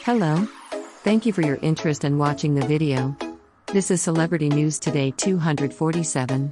Hello. Thank you for your interest in watching the video. This is Celebrity News Today 247.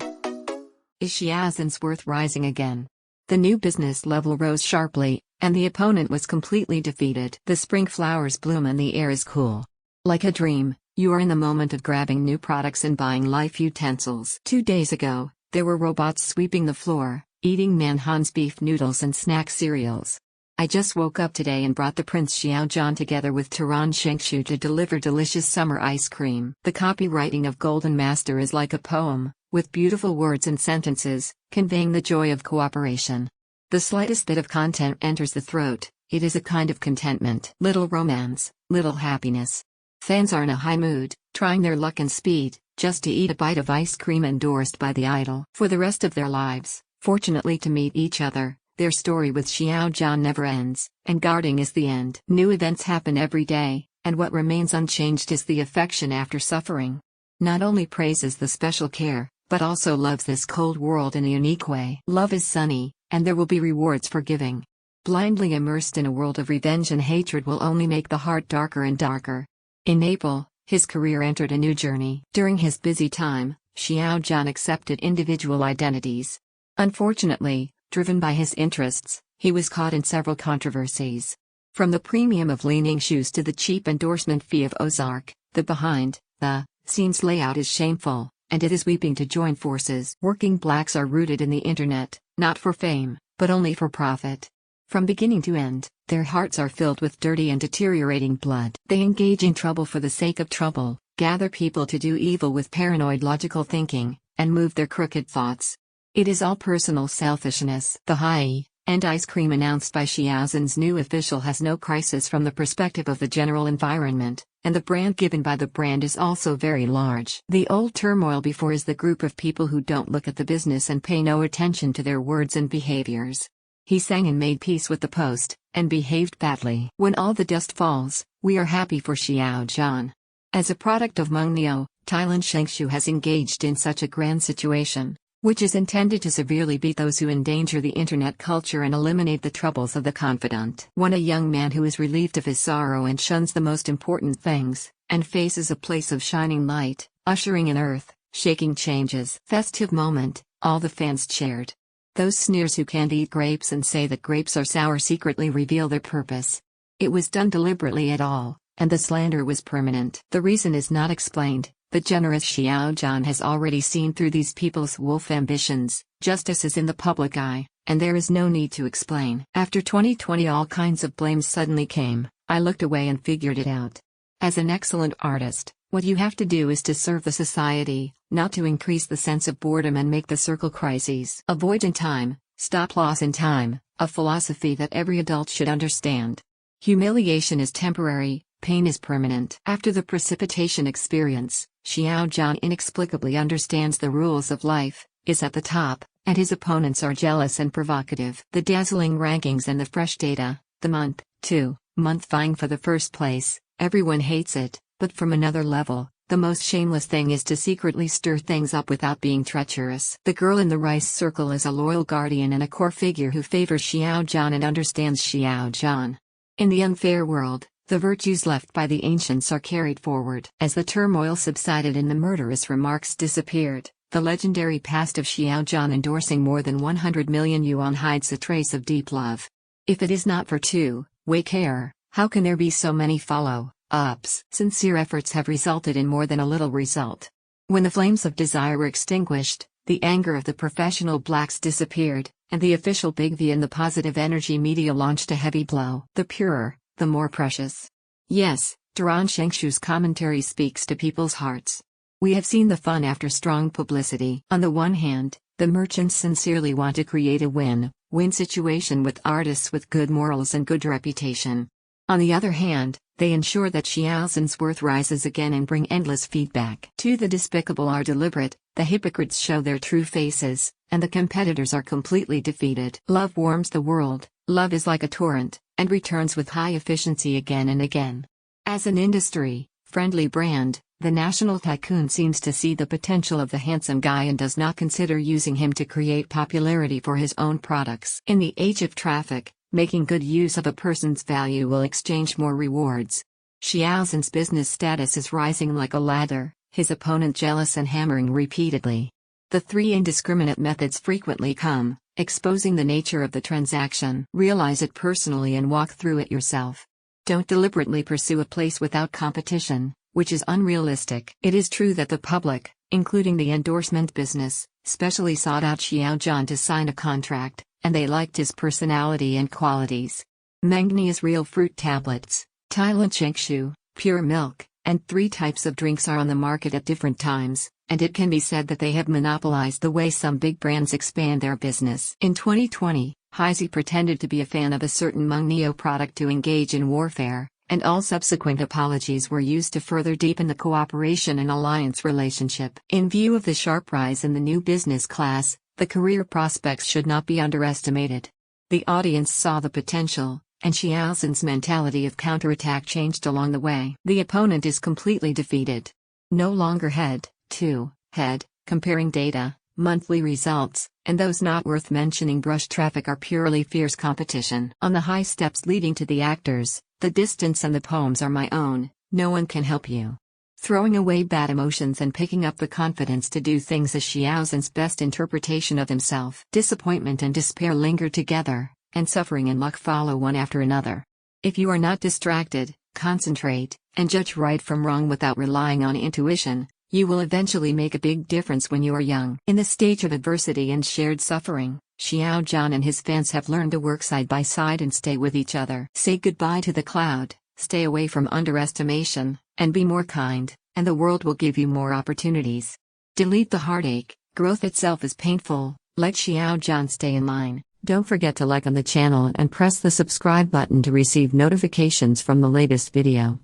Is Xiao Zhan's worth rising again? The new business level rose sharply, and the opponent was completely defeated. The spring flowers bloom and the air is cool. Like a dream, you are in the moment of grabbing new products and buying life utensils. 2 days ago, there were robots sweeping the floor, eating Manhan's beef noodles and snack cereals. I just woke up today and brought the Prince Xiao Zhan together with Turan Shengshu to deliver delicious summer ice cream. The copywriting of Golden Master is like a poem, with beautiful words and sentences, conveying the joy of cooperation. The slightest bit of content enters the throat, it is a kind of contentment. Little romance, little happiness. Fans are in a high mood, trying their luck and speed, just to eat a bite of ice cream endorsed by the idol. For the rest of their lives, fortunately to meet each other, their story with Xiao Zhan never ends, and guarding is the end. New events happen every day, and what remains unchanged is the affection after suffering. Not only praises the special care, but also loves this cold world in a unique way. Love is sunny, and there will be rewards for giving. Blindly immersed in a world of revenge and hatred will only make the heart darker and darker. In April, his career entered a new journey. During his busy time, Xiao Zhan accepted individual identities. Unfortunately, driven by his interests, he was caught in several controversies. From the premium of Li-Ning shoes to the cheap endorsement fee of Ozark, the behind-the-scenes layout is shameful, and it is weeping to join forces. Working blacks are rooted in the internet, not for fame, but only for profit. From beginning to end, their hearts are filled with dirty and deteriorating blood. They engage in trouble for the sake of trouble, gather people to do evil with paranoid logical thinking, and move their crooked thoughts. It is all personal selfishness. The high-end ice cream announced by Xiao Zhan's new official has no crisis from the perspective of the general environment, and the brand given by the brand is also very large. The old turmoil before is the group of people who don't look at the business and pay no attention to their words and behaviors. He sang and made peace with the post, and behaved badly. When all the dust falls, we are happy for Xiao Zhan. As a product of Mungneo, Turan Shengshu has engaged in such a grand situation, which is intended to severely beat those who endanger the internet culture and eliminate the troubles of the confidant. When a young man who is relieved of his sorrow and shuns the most important things, and faces a place of shining light, ushering in earth-shaking changes. Festive moment, all the fans cheered. Those sneers who can't eat grapes and say that grapes are sour secretly reveal their purpose. It was done deliberately at all, and the slander was permanent. The reason is not explained. The generous Xiao Zhan has already seen through these people's wolf ambitions. Justice is in the public eye, and there is no need to explain. After 2020 all kinds of blames suddenly came. I looked away and figured it out. As an excellent artist, what you have to do is to serve the society, not to increase the sense of boredom and make the circle crises. Avoid in time, stop loss in time, a philosophy that every adult should understand. Humiliation is temporary, pain is permanent. After the precipitation experience, Xiao Zhan inexplicably understands the rules of life, is at the top, and his opponents are jealous and provocative. The dazzling rankings and the fresh data, the month vying for the first place, everyone hates it, but from another level, the most shameless thing is to secretly stir things up without being treacherous. The girl in the rice circle is a loyal guardian and a core figure who favors Xiao Zhan and understands Xiao Zhan. In the unfair world, the virtues left by the ancients are carried forward. As the turmoil subsided and the murderous remarks disappeared, the legendary past of Xiao Zhan endorsing more than 100 million yuan hides a trace of deep love. If it is not for two-way care, how can there be so many follow-ups? Sincere efforts have resulted in more than a little result. When the flames of desire were extinguished, the anger of the professional blacks disappeared, and the official Big V and the positive energy media launched a heavy blow. The purer, the more precious. Yes, Turan Shengshu's commentary speaks to people's hearts. We have seen the fun after strong publicity. On the one hand, the merchants sincerely want to create a win-win situation with artists with good morals and good reputation. On the other hand, they ensure that Xiao Zhan's worth rises again and bring endless feedback. The despicable are deliberate, the hypocrites show their true faces, and the competitors are completely defeated. Love warms the world, love is like a torrent, and returns with high efficiency again and again. As an industry-friendly brand, the national tycoon seems to see the potential of the handsome guy and does not consider using him to create popularity for his own products. In the age of traffic, making good use of a person's value will exchange more rewards. Xiao Zhan's business status is rising like a ladder, his opponent jealous and hammering repeatedly. The three indiscriminate methods frequently come, exposing the nature of the transaction. Realize it personally and walk through it yourself. Don't deliberately pursue a place without competition, which is unrealistic. It is true that the public, including the endorsement business, specially sought out Xiao Zhan to sign a contract, and they liked his personality and qualities. Manganese real fruit tablets, Thailand Chingshu, pure milk, and 3 types of drinks are on the market at different times, and it can be said that they have monopolized the way some big brands expand their business. In 2020, Heisey pretended to be a fan of a certain Mung Neo product to engage in warfare, and all subsequent apologies were used to further deepen the cooperation and alliance relationship. In view of the sharp rise in the new business class, the career prospects should not be underestimated. The audience saw the potential, and Xiao Zhan's mentality of counterattack changed along the way. The opponent is completely defeated. No longer head-to-head, comparing data, monthly results, and those not worth mentioning brush traffic are purely fierce competition. On the high steps leading to the actors, the distance and the poems are my own, no one can help you. Throwing away bad emotions and picking up the confidence to do things is Xiao Zhan's best interpretation of himself. Disappointment and despair linger together, and suffering and luck follow one after another. If you are not distracted, concentrate, and judge right from wrong without relying on intuition, you will eventually make a big difference when you are young. In the stage of adversity and shared suffering, Xiao Zhan and his fans have learned to work side by side and stay with each other. Say goodbye to the cloud, stay away from underestimation, and be more kind, and the world will give you more opportunities. Delete the heartache, growth itself is painful, let Xiao Zhan stay in line. Don't forget to like on the channel and press the subscribe button to receive notifications from the latest video.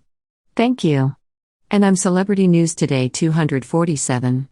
Thank you. And I'm Celebrity News Today 247.